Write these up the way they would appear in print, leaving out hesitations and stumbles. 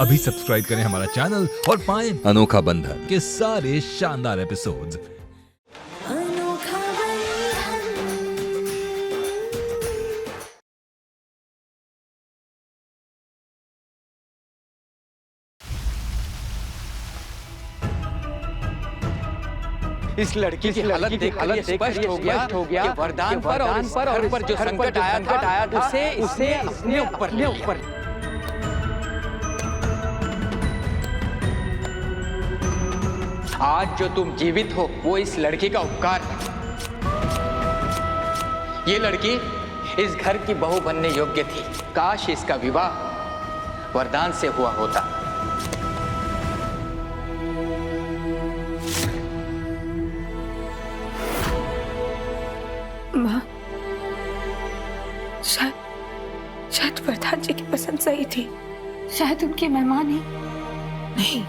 अभी सब्सक्राइब करें हमारा चैनल और पाएं अनोखा बंधन के सारे शानदार एपिसोड्स। अनोखा बंधन। इस लड़की की हालत देख स्पष्ट हो गया कि वरदान पर और इस घर पर जो संकट आया था उसे अपने ऊपर आज जो तुम जीवित हो वो इस लड़की का उपकार है। ये लड़की इस घर की बहू बनने योग्य थी। काश इसका विवाह वरदान से हुआ होता। माँ, शायद वरदान जी की पसंद सही थी। शायद उनके मेहमान ही नहीं।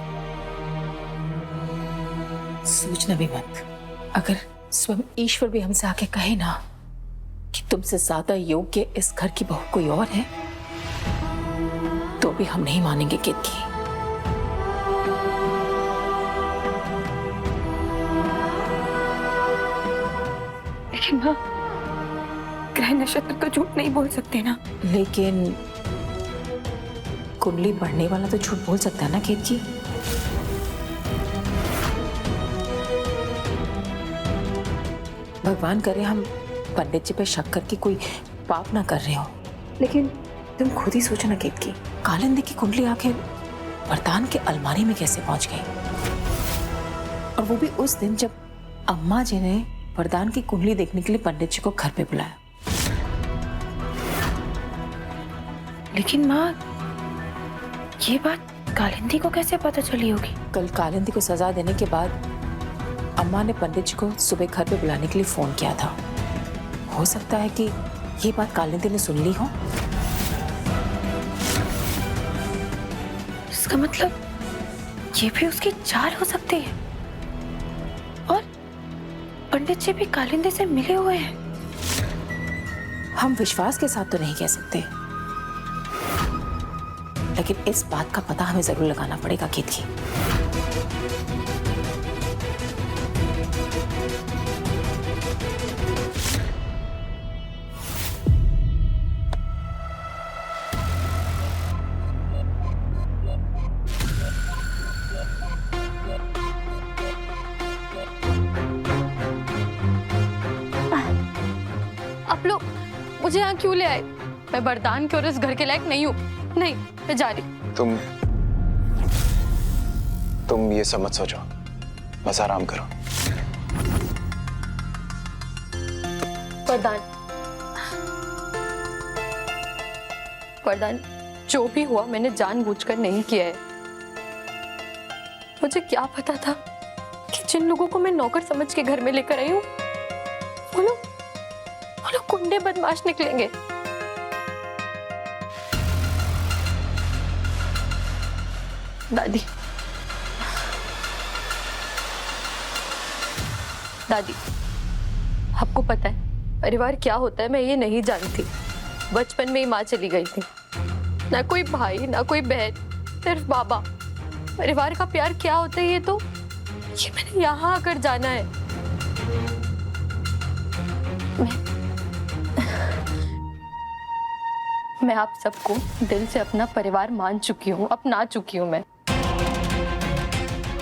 सोचना भी मत। अगर स्वयं ईश्वर भी हमसे आके कहे ना कि तुमसे ज्यादा योग्य इस घर की बहू कोई और है, तो भी हम नहीं मानेंगे केतकी। लेकिन माँ, ग्रह नक्षत्र तो झूठ नहीं बोल सकते ना। लेकिन कुंडली पढ़ने वाला तो झूठ बोल सकता है ना केतकी। भगवान करे हम पंडित जी पे शक करके कोई पाप ना कर रहे हो। लेकिन तुम खुद ही सोचो ना केतकी, कालिंदी की कुंडली आखिर वरदान के अलमारी में कैसे पहुंच गई, और वो भी उस दिन जब अम्मा जी ने वरदान की कुंडली देखने के लिए पंडित जी को घर पे बुलाया। लेकिन माँ, ये बात कालिंदी को कैसे पता चली होगी? कल कालिंदी को सजा देने के बाद अम्मा ने पंडित जी को सुबह घर पे बुलाने के लिए फोन किया था। हो सकता है कि ये बात कालिंदी ने सुन ली हो। इसका मतलब ये भी उसकी चाल हो सकती है, और पंडित जी भी कालिंदी से मिले हुए हैं। हम विश्वास के साथ तो नहीं कह सकते, लेकिन इस बात का पता हमें जरूर लगाना पड़ेगा केतकी। आप लोग मुझे यहाँ क्यों ले आए? मैं वरदान के और इस घर के लायक नहीं हूँ। नहीं, मैं जा रही। तुम ये सब मत सोचो, बस आराम करो। वरदान, जो भी हुआ मैंने जानबूझकर नहीं किया है। मुझे क्या पता था कि जिन लोगों को मैं नौकर समझ के घर में लेकर आई हूँ वो लोग कुंडे बदमाश निकलेंगे। दादी, आपको पता है परिवार क्या होता है? मैं ये नहीं जानती। बचपन में ही माँ चली गई थी, ना कोई भाई ना कोई बहन, सिर्फ बाबा। परिवार का प्यार क्या होता है ये मैंने यहाँ आकर जाना है। मैं आप सबको दिल से अपना परिवार मान चुकी हूँ, अपना चुकी हूँ। मैं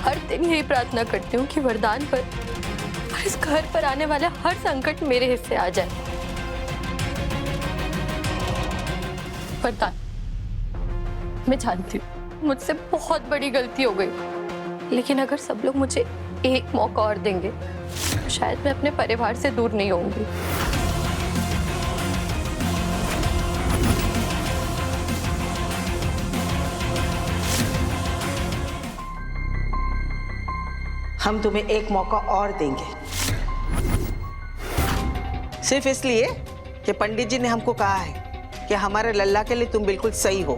हर दिन यही प्रार्थना करती हूँ कि वरदान पर और इस घर पर आने वाले हर संकट मेरे हिस्से आ जाए। वरदान, मैं जानती हूँ मुझसे बहुत बड़ी गलती हो गई, लेकिन अगर सब लोग मुझे एक मौका और देंगे तो शायद मैं अपने परिवार से दूर नहीं होंगी। हम तुम्हें एक मौका और देंगे, सिर्फ इसलिए कि पंडित जी ने हमको कहा है कि हमारे लल्ला के लिए तुम बिल्कुल सही हो।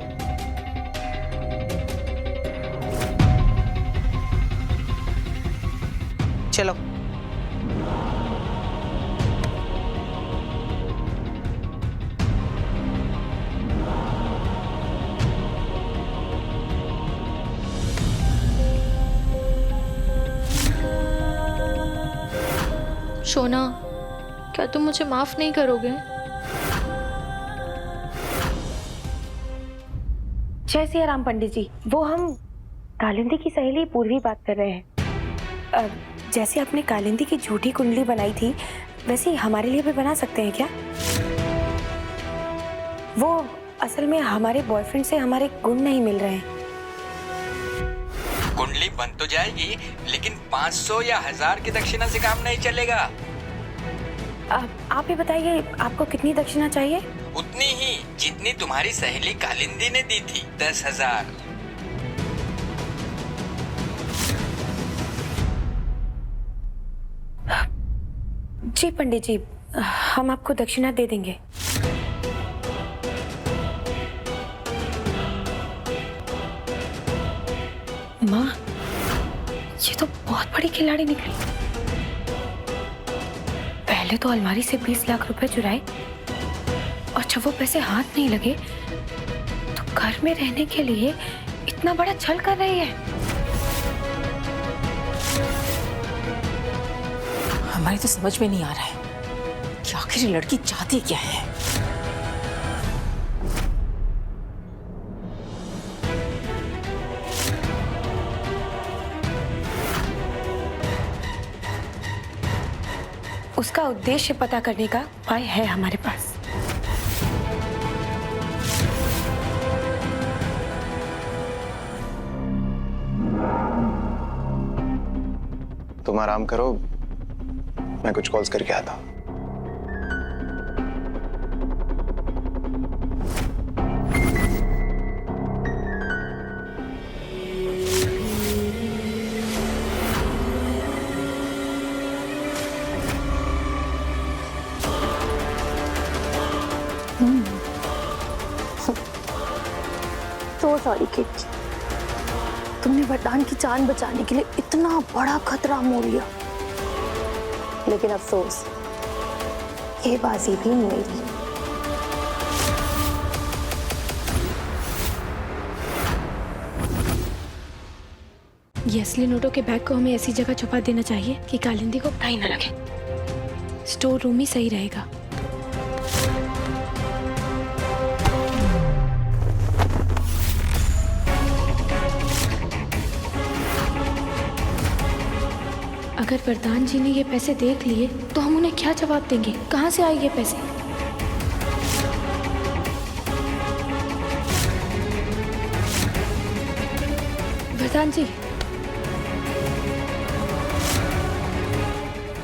चलो। शोना, क्या तुम मुझे माफ नहीं करोगे? जय सिया राम पंडित जी, वो हम कालिंदी की सहेली पूर्वी बात कर रहे हैं। जैसे आपने कालिंदी की झूठी कुंडली बनाई थी, वैसे ही हमारे लिए भी बना सकते हैं क्या? वो असल में हमारे बॉयफ्रेंड से हमारे गुण नहीं मिल रहे हैं। कुंडली बन तो जाएगी, लेकिन 500 या 1000 की दक्षिणा से काम नहीं चलेगा। आप ही बताइए, आपको कितनी दक्षिणा चाहिए? उतनी ही जितनी तुम्हारी सहेली कालिंदी ने दी थी, 10,000। जी पंडित जी, हम आपको दक्षिणा दे देंगे। माँ, ये तो बहुत बड़ी खिलाड़ी निकली। पहले तो अलमारी से 20 लाख रुपए चुराए, और जब वो पैसे हाथ नहीं लगे तो घर में रहने के लिए इतना बड़ा छल कर रही है। हमारी तो समझ में नहीं आ रहा है कि आखिर ये लड़की चाहती क्या है। उसका उद्देश्य पता करने का उपाय है हमारे पास। तुम आराम करो, मैं कुछ कॉल्स करके आता हूं। तो सॉरी किड, तुमने वरदान की जान बचाने के लिए इतना बड़ा खतरा मोल लिया, लेकिन अफसोस, ये बाजी भी मेरी। ये असली नोटों के बैग को हमें ऐसी जगह छुपा देना चाहिए कि कालिंदी को पता ही न लगे। स्टोर रूम ही सही रहेगा। अगर वरदान जी ने ये पैसे देख लिए तो हम उन्हें क्या जवाब देंगे? कहाँ से आए ये पैसे? वरदान जी,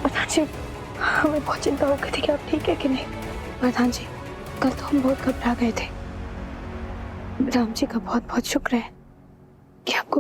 वरदान जी, हमें बहुत चिंता हो गई थी कि आप ठीक है कि नहीं। वरदान जी, कल तो हम बहुत घबरा गए थे। राम जी का बहुत बहुत शुक्र है कि आपको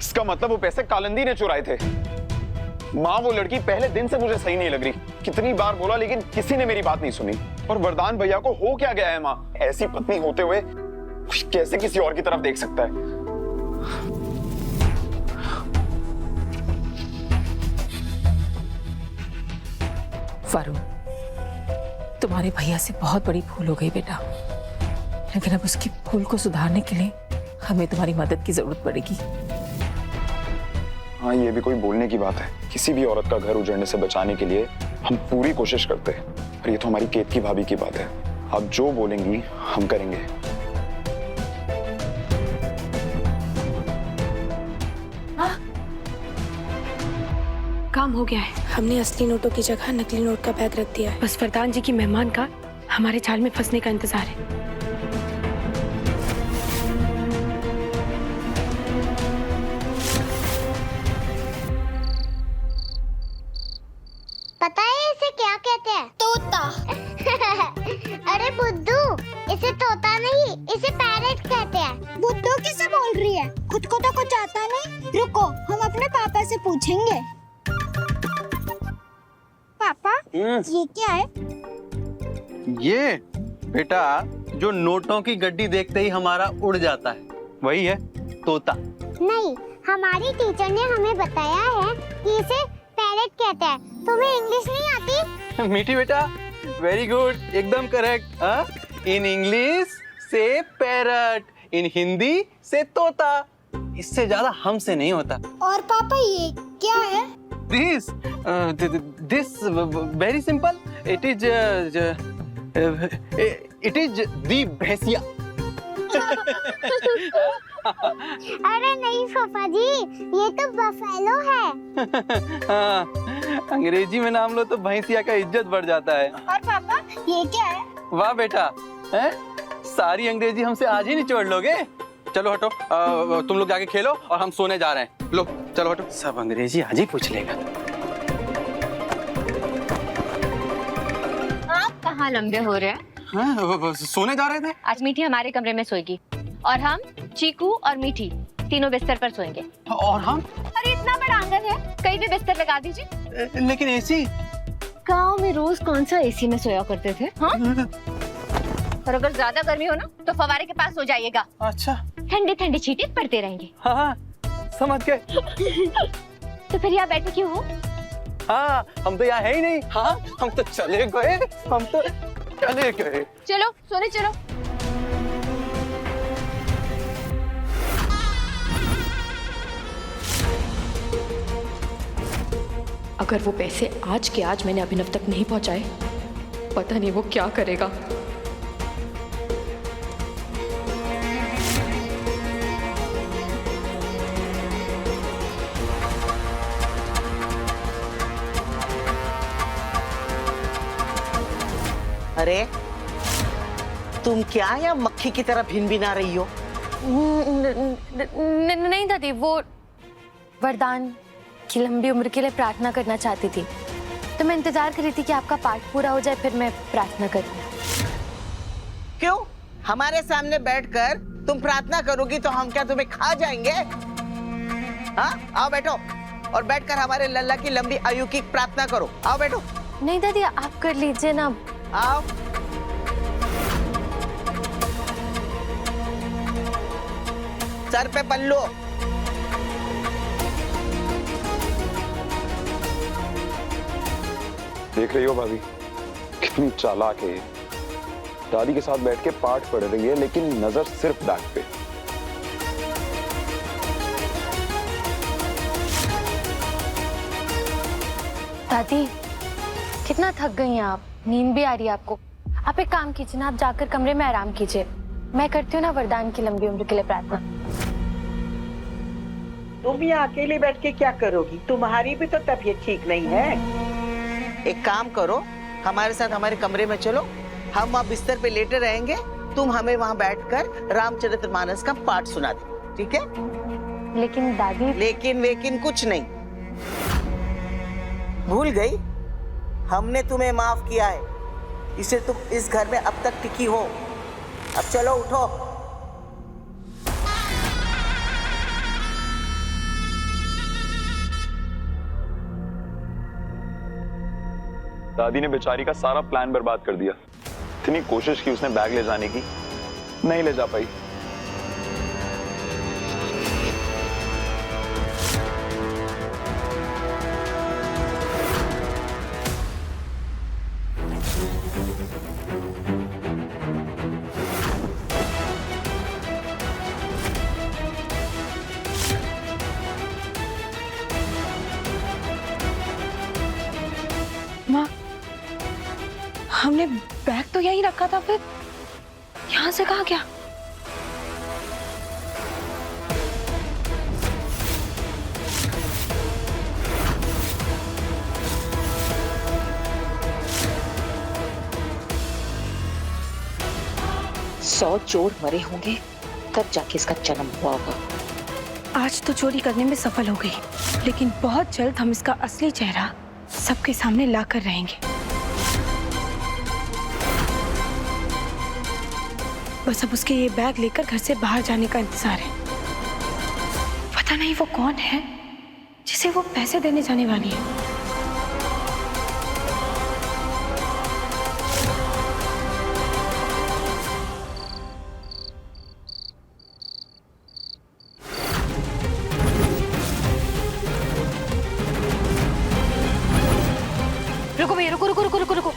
इसका मतलब वो पैसे कालिंदी ने चुराए थे। माँ, वो लड़की पहले दिन से मुझे सही नहीं लग रही। कितनी बार बोला लेकिन किसी ने मेरी बात नहीं सुनी। और वरदान भैया को हो क्या गया है माँ? ऐसी पत्नी होते हुए कैसे किसी और की तरफ देख सकता है? वरुण, तुम्हारे भैया से बहुत बड़ी भूल हो गई बेटा, लेकिन अब उसकी भूल को सुधारने के लिए हमें तुम्हारी मदद की जरूरत पड़ेगी। हाँ, ये भी कोई बोलने की बात है। किसी भी औरत का घर उजड़ने से बचाने के लिए हम पूरी कोशिश करते हैं, और ये तो हमारी केतकी भाभी की बात है। आप जो बोलेंगी हम करेंगे। काम हो गया है। हमने असली नोटों की जगह नकली नोट का बैग रख दिया है। बस वरदान जी की मेहमान का हमारे जाल में फंसने का इंतजार है। पता है इसे क्या कहते हैं? तोता। अरे बुद्धू, इसे तोता नहीं, इसे पैरेट कहते हैं। बुद्धू किसे बोल रही है? खुद को तो कुछ आता नहीं। रुको, हम अपने पापा से पूछेंगे। पापा, ये क्या है? ये बेटा जो नोटों की गड्डी देखते ही हमारा उड़ जाता है, वही है तोता। नहीं, हमारी टीचर ने हमें बताया है कि इसे पैरेट कहते हैं। तुम्हें इंग्लिश नहीं आती? मीठी बेटा, वेरी गुड, एकदम करेक्ट। इन इंग्लिश से पैरट, इन हिंदी से तोता। इससे ज्यादा हमसे नहीं होता। और पापा ये क्या है? This very simple. It is the भैंसिया। अरे नहीं पापा जी, ये तो बफेलो है। हाँ, अंग्रेजी में नाम लो तो भैंसिया का इज्जत बढ़ जाता है। और पापा ये क्या है? वाह बेटा, हैं? सारी अंग्रेजी हमसे आज ही निचोड़ लोगे। चलो हटो, तुम लोग जाके खेलो और हम सोने जा रहे हैं। लो चलो हटो, सब अंग्रेजी आज ही पूछ लेगा। आप कहाँ लंबे हो रहे हैं? हाँ, सोने जा रहे थे। आज मीठी हमारे कमरे में सोएगी और हम चीकू और मीठी तीनों बिस्तर पर सोएंगे। और हम? अरे इतना बड़ा आंगन है, कहीं भी बिस्तर लगा दीजिए। लेकिन एसी? गांव में रोज कौन सा एसी में सोया करते थे? हाँ? और अगर ज्यादा गर्मी हो ना तो फवारे के पास हो जाइएगा। अच्छा। ठंडी ठंडी छींटे पड़ते रहेंगे। हाँ, समझ गए। तो फिर यहाँ बैठे क्यों हो? हाँ, हम तो यहाँ है ही नहीं। हाँ, हम तो चले गए। चलो सोने चलो। अगर वो पैसे आज के आज मैंने अभिनव तक नहीं पहुंचाए, पता नहीं वो क्या करेगा। अरे तुम क्या या मक्खी की तरह भिन भिना रही हो? नहीं दादी, वो वरदान की लंबी उम्र के लिए प्रार्थना करना चाहती थी, तो मैं इंतजार कर रही थी कि आपका पाठ पूरा हो जाए, फिर मैं प्रार्थना करूँ। क्यों? हमारे सामने बैठकर तुम प्रार्थना करोगी तो हम क्या तुम्हें खा जाएंगे? हाँ, आओ बैठो और बैठकर हमारे लल्ला की लंबी आयु की प्रार्थना करो। आओ बैठो। नहीं दादी, आप कर लीजिए ना। आओ। सर पे पल्लू। देख रही हो भाभी, कितनी चालाक है ये। दादी के साथ बैठ के पाठ पढ़ रही है, लेकिन नजर सिर्फ बैग पे। दादी, कितना थक गई हैं आप, नींद भी आ रही है आपको। आप एक काम कीजिए ना, आप जाकर कमरे में आराम कीजिए। मैं करती हूँ ना वरदान की लंबी उम्र के लिए प्रार्थना। तुम यहाँ अकेले बैठ के क्या करोगी? तुम्हारी भी तो तबीयत ठीक नहीं है। एक काम करो, हमारे साथ हमारे कमरे में चलो, हम वहाँ बिस्तर पे लेटे रहेंगे, तुम हमें वहाँ बैठकर रामचरितमानस का पाठ सुना दे, ठीक है? लेकिन दादी। लेकिन कुछ नहीं। भूल गई? हमने तुम्हें माफ किया है, इसे तुम इस घर में अब तक टिकी हो। अब चलो उठो। दादी ने बेचारी का सारा प्लान बर्बाद कर दिया। इतनी कोशिश की उसने बैग ले जाने की, नहीं ले जा पाई। यहीं रखा था, फिर यहाँ से कहाँ गया? सौ चोर मरे होंगे तब जाके इसका जन्म हुआ होगा। आज तो चोरी करने में सफल हो गई, लेकिन बहुत जल्द हम इसका असली चेहरा सबके सामने लाकर रहेंगे। बस अब उसके ये बैग लेकर घर से बाहर जाने का इंतजार है। पता नहीं वो कौन है जिसे वो पैसे देने जाने वाली है। रुको भैया, रुको रुको रुको रुको रुको।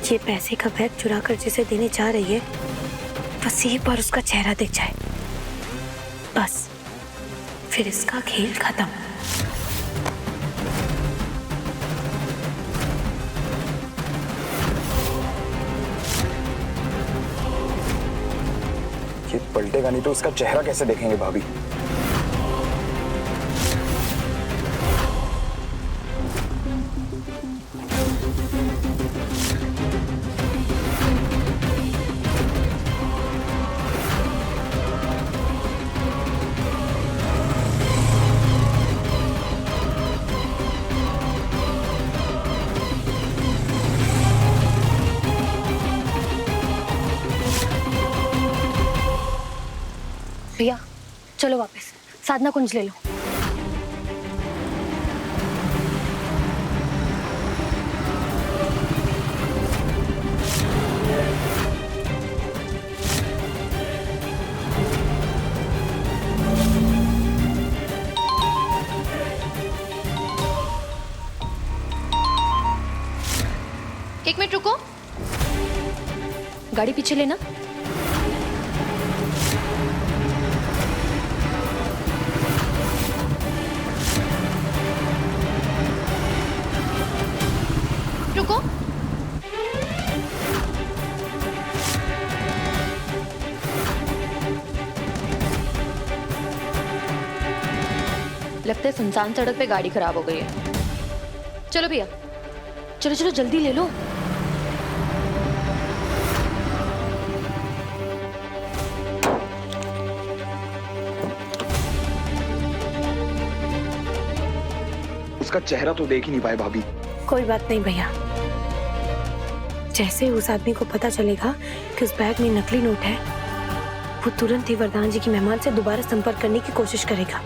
ये पैसे का बैग चुरा कर जिसे देने जा रही है, बस एक बार उसका चेहरा दिख जाए, बस फिर इसका खेल खत्म। ये पलटेगा नहीं तो उसका चेहरा कैसे देखेंगे भाभी? भैया चलो वापस, साधना कुंज ले लो। एक मिनट रुको, गाड़ी पीछे लेना। रुको। लगता है सुनसान सड़क पे गाड़ी खराब हो गई है। चलो भैया, चलो चलो जल्दी ले लो। उसका चेहरा तो देख ही नहीं पाए भाभी। कोई बात नहीं भैया, जैसे उस आदमी को पता चलेगा कि उस बैग में नकली नोट है, वो तुरंत ही वरदान जी की मेहमान से दोबारा संपर्क करने की कोशिश करेगा।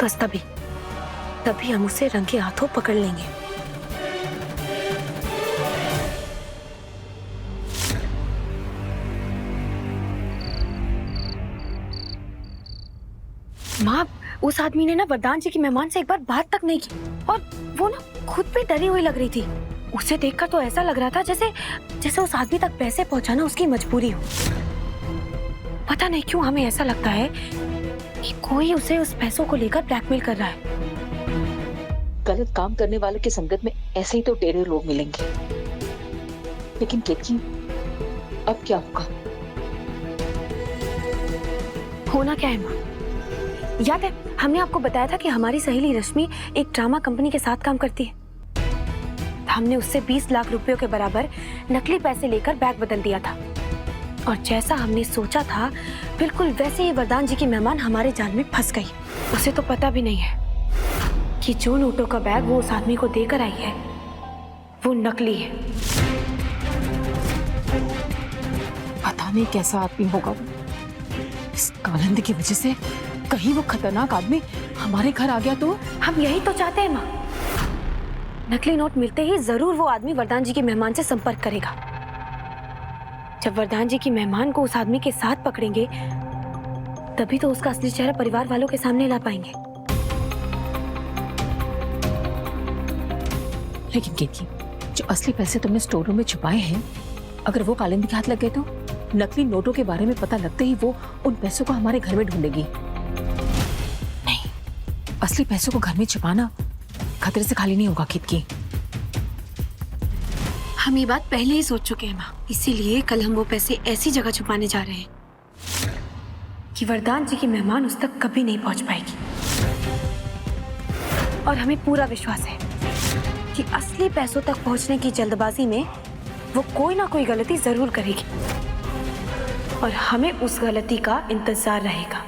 बस तभी हम उसे रंगे हाथों पकड़ लेंगे। माँ, उस आदमी ने ना वरदान जी की मेहमान से एक बार बात तक नहीं की, और वो ना खुद भी डरी हुई लग रही थी। उसे देखकर तो ऐसा लग रहा था जैसे उस आदमी तक पैसे पहुंचाना उसकी मजबूरी हो। पता नहीं क्यों हमें ऐसा लगता है कि कोई उसे उस पैसों को लेकर ब्लैकमेल कर रहा है। गलत काम करने वालों की संगत में ऐसे ही तो टेढ़े लोग मिलेंगे, लेकिन केतकी अब क्या होगा? होना क्या है माँ? याद है हमने आपको बताया था कि हमारी सहेली रश्मि एक ड्रामा कंपनी के साथ काम करती है। हमने उससे 20 लाख रुपयों के बराबर नकली पैसे लेकर बैग बदल दिया था, और जैसा हमने सोचा था बिल्कुल वैसे ही वरदान जी की मेहमान हमारे जाल में फंस गई। उसे तो पता भी नहीं है कि जो नोटों का बैग वो उस आदमी को देकर आई है वो नकली है। पता नहीं कैसा आदमी होगा वो। इस कालिंदी की वजह से कहीं वो खतरनाक आदमी हमारे घर आ गया तो? हम यही तो चाहते हैं माँ। नकली नोट मिलते ही जरूर वो आदमी वरदान जी की मेहमान से संपर्क करेगा। जब वरदान जी की मेहमान को उस आदमी के साथ पकड़ेंगे तभी तो उसका असली चेहरा परिवार वालों के सामने ला पाएंगे। लेकिन केतकी, जो असली पैसे तुमने स्टोर रूम में छुपाए हैं, अगर वो कालिंदी के हाथ लग गए तो नकली नोटों के बारे में पता लगते ही वो उन पैसों को हमारे घर में ढूंढेगी। नहीं, असली पैसों को घर में छिपाना खतरे से खाली नहीं होगा केतकी। हम ये बात पहले ही सोच चुके हैं माँ, इसीलिए कल हम वो पैसे ऐसी जगह छुपाने जा रहे हैं कि वरदान जी की मेहमान उस तक कभी नहीं पहुंच पाएगी। और हमें पूरा विश्वास है कि असली पैसों तक पहुंचने की जल्दबाजी में वो कोई ना कोई गलती जरूर करेगी और हमें उस गलती का इंतजार रहेगा।